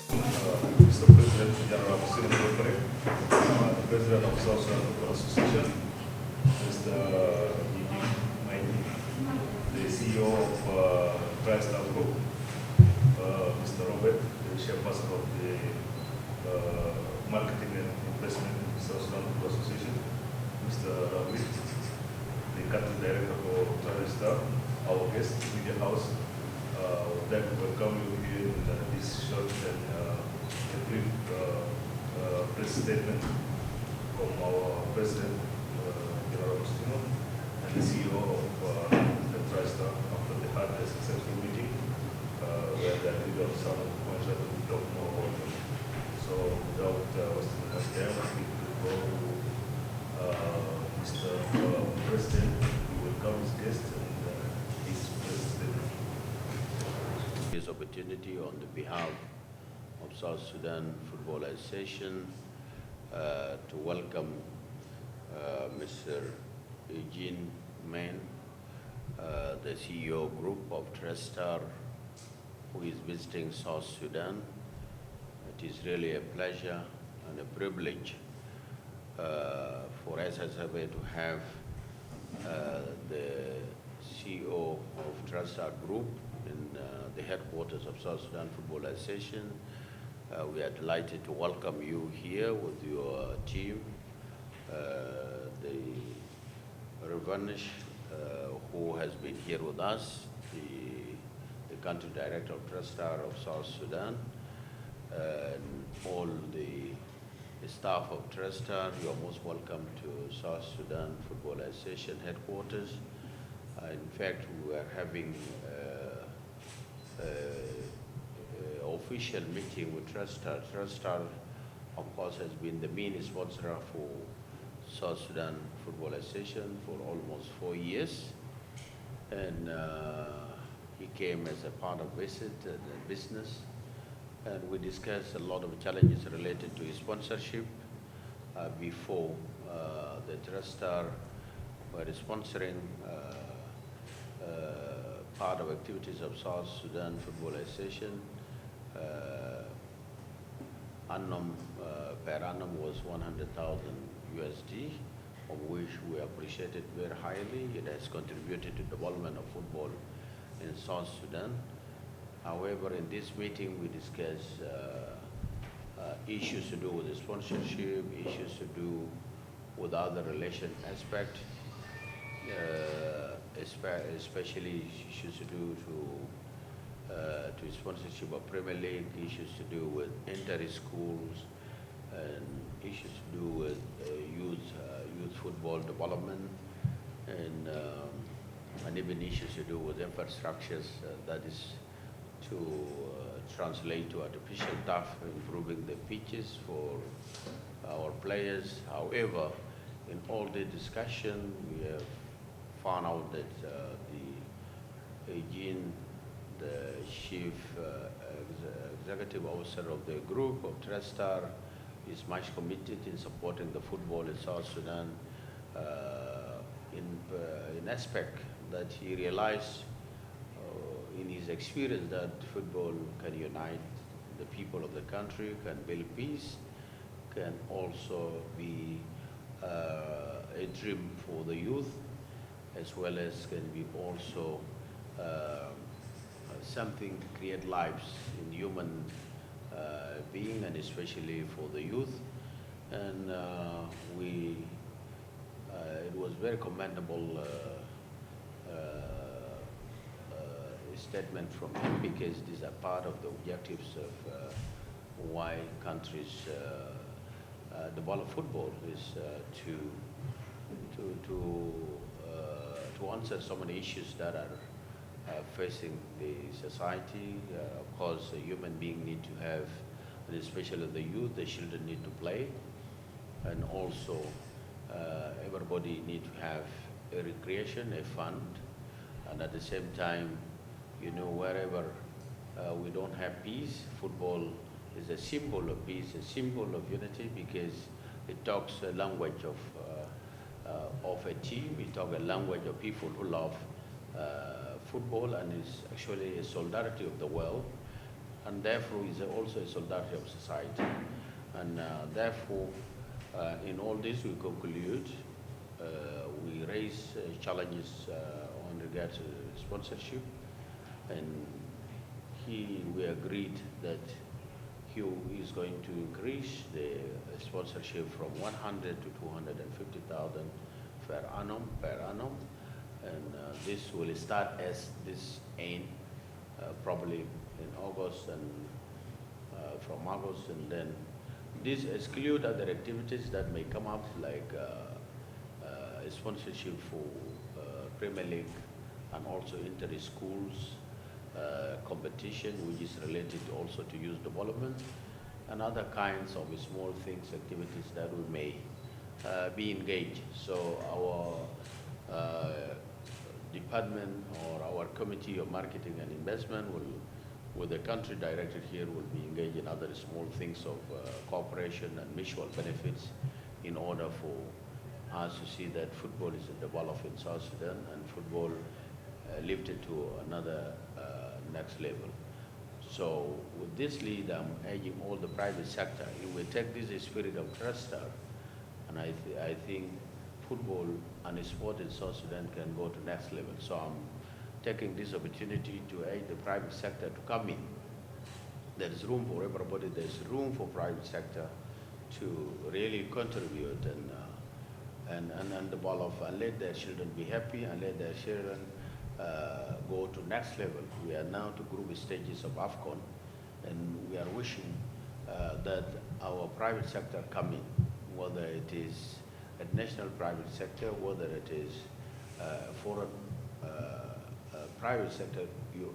Mr. President, General Hussein Bokare, the President of South Sudan Football Association, Mr. Yigi Maini, the CEO of Trister Group, Mr. Robert, the chairperson of the Marketing and Investment in South Sudan Football Association, Mr. Ravi, the country director for Trister, our guest, Media House. Would like to welcome you here in this short and brief press statement from our President, General Agostino, and the CEO of the Trister after they had a successful meeting where they agreed on some points that we talk more about them. So without wasting much time, we will go to Mr. President. We welcome his guest and his press statement. This opportunity on the behalf of South Sudan Football Association to welcome Mr. Eugene Main, the CEO group of Trister, who is visiting South Sudan. It is really a pleasure and a privilege for Ssfa to have the CEO of Trister Group in the headquarters of South Sudan Football Association. We are delighted to welcome you here with your team. The Revanish, who has been here with us, the country director of Trister of South Sudan, and all the staff of Trister. You are most welcome to South Sudan Football Association headquarters. In fact, we are having official meeting with Trister. Trister, of course, has been the main sponsor for South Sudan Football Association for almost 4 years. And he came as a part of visit and business. And we discussed a lot of challenges related to his sponsorship before the Trister were sponsoring part of activities of South Sudan Football Association. Per annum was 100,000 USD, of which we appreciate it very highly. It has contributed to development of football in South Sudan. However, in this meeting, we discussed issues to do with the sponsorship, issues to do with other relation aspects, especially issues to do to sponsorship of Premier League, issues to do with inter-schools, and issues to do with youth football development, and even issues to do with infrastructures, that is to translate to artificial turf, improving the pitches for our players. However, in all the discussion, we have found out that Eugene, the chief executive officer of the group of Trister, is much committed in supporting the football in South Sudan in aspect that he realized in his experience that football can unite the people of the country, can build peace, can also be a dream for the youth, as well as can be also something to create lives in human being, and especially for the youth. And it was very commendable statement from him, because these are part of the objectives of why countries develop football, is to answer so many issues that are facing the society. Of course, a human being need to have, and especially the youth, the children need to play, and also everybody need to have a recreation, a fun, and at the same time, you know, wherever we don't have peace, football is a symbol of peace, a symbol of unity, because it talks a language of a team. It talks a language of people who love football, and is actually a solidarity of the world. and therefore is also a solidarity of society. And therefore, in all this, we conclude, we raise challenges on regard to sponsorship, and we agreed that he is going to increase the sponsorship from 100 to 250,000 per annum, and this will start as this aim, probably in August, and from August, and then this exclude other activities that may come up, like sponsorship for Premier League and also inter-schools competition, which is related also to youth development, and other kinds of small things, activities that we may be engaged. So our department or our committee of marketing and investment will, with the country director here, will be engaged in other small things of cooperation and mutual benefits in order for us to see that football is developed in South Sudan and football lifted to another next level. So with this lead, I'm urging all the private sector, if we take this spirit of Trister, and I think football and sport in South Sudan can go to next level. So I'm taking this opportunity to urge the private sector to come in. There is room for everybody. There's room for private sector to really contribute and develop and let their children be happy and let their children go to next level. We are now to group stages of AFCON, and we are wishing that our private sector come in, whether it is a national private sector, whether it is foreign private sector.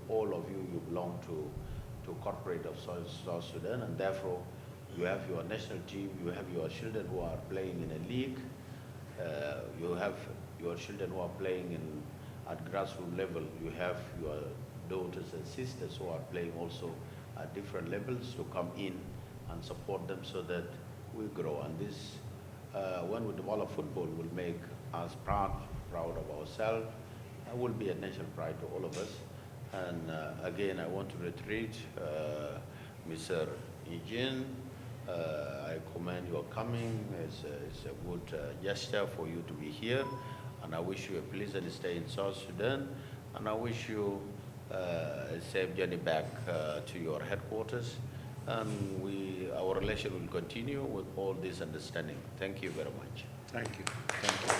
All of you belong to corporate of South Sudan, and therefore you have your national team, you have your children who are playing in a league, you have your children who are playing at grassroots level, you have your daughters and sisters who are playing also at different levels, to come in and support them so that we grow. And this, when we develop football, will make us proud of ourselves, and will be a national pride to all of us. And again, I want to reiterate, Mr. Eugene, I commend your coming. It's a good gesture for you to be here, and I wish you a pleasant stay in South Sudan, and I wish you a safe journey back to your headquarters, and our relation will continue with all this understanding. Thank you very much. Thank you. Thank you.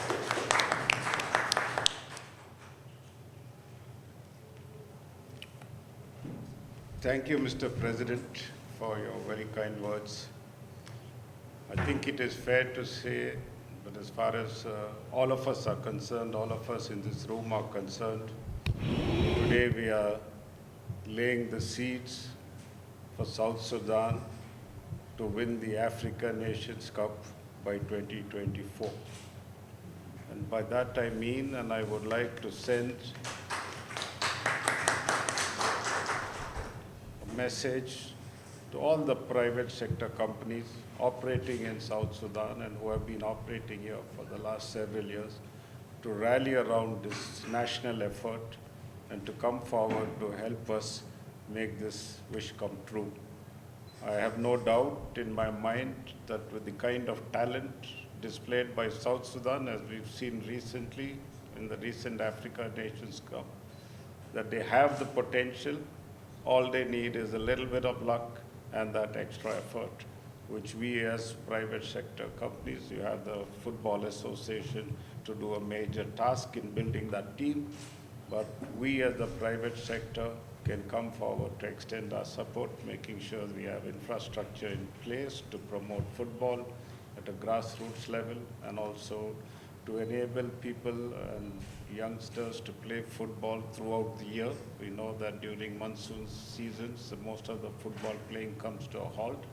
Thank you, Mr. President, for your very kind words. I think it is fair to say, but as far as all of us are concerned, all of us in this room are concerned, today we are laying the seeds for South Sudan to win the African Nations Cup by 2024. And by that I mean, and I would like to send a message to all the private sector companies operating in South Sudan and who have been operating here for the last several years to rally around this national effort and to come forward to help us make this wish come true. I have no doubt in my mind that with the kind of talent displayed by South Sudan, as we've seen recently in the recent Africa Nations Cup, that they have the potential. All they need is a little bit of luck and that extra effort, which we as private sector companies, you have the Football Association to do a major task in building that team, but we as the private sector can come forward to extend our support, making sure we have infrastructure in place to promote football at a grassroots level, and also to enable people and youngsters to play football throughout the year. We know that during monsoon seasons, most of the football playing comes to a halt.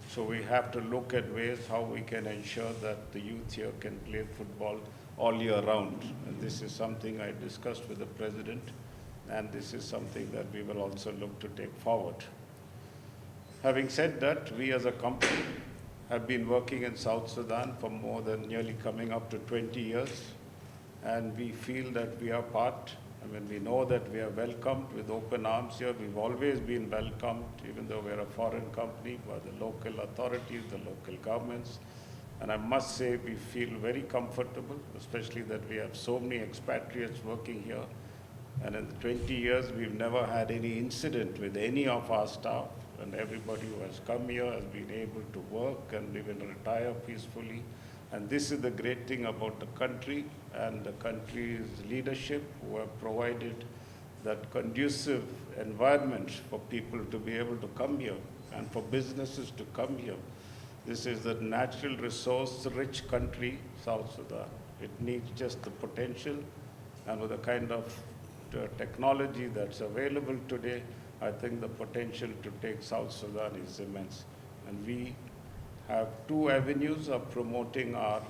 So we have to look at ways how we can ensure that the youth here can play football all year round. And this is something I discussed with the President, and this is something that we will also look to take forward. Having said that, we as a company have been working in South Sudan for more than nearly coming up to 20 years, and we feel that we are part I mean, we know that we are welcomed with open arms here. We've always been welcomed, even though we're a foreign company, by the local authorities, the local governments. And I must say, we feel very comfortable, especially that we have so many expatriates working here. And in the 20 years, we've never had any incident with any of our staff. And everybody who has come here has been able to work and even retire peacefully. And this is the great thing about the country and the country's leadership, who have provided that conducive environment for people to be able to come here and for businesses to come here. This is a natural resource-rich country, South Sudan. It needs just the potential, and with the kind of technology that's available today, I think the potential to take South Sudan is immense. And we have two avenues of promoting our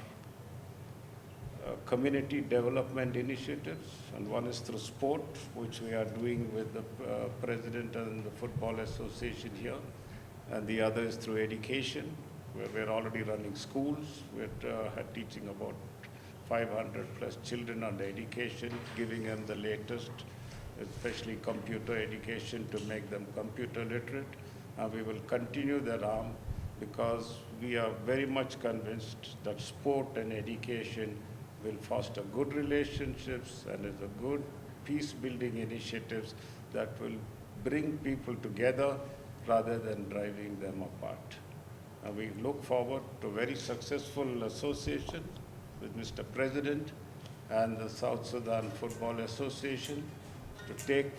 community development initiatives, and one is through sport, which we are doing with the president and the Football Association here, and the other is through education, where we're already running schools. We're teaching about 500 plus children on the education, giving them the latest, especially computer education, to make them computer literate. And we will continue that arm, because we are very much convinced that sport and education will foster good relationships and is a good peace-building initiatives that will bring people together rather than driving them apart. And we look forward to a very successful association with Mr. President and the South Sudan Football Association to take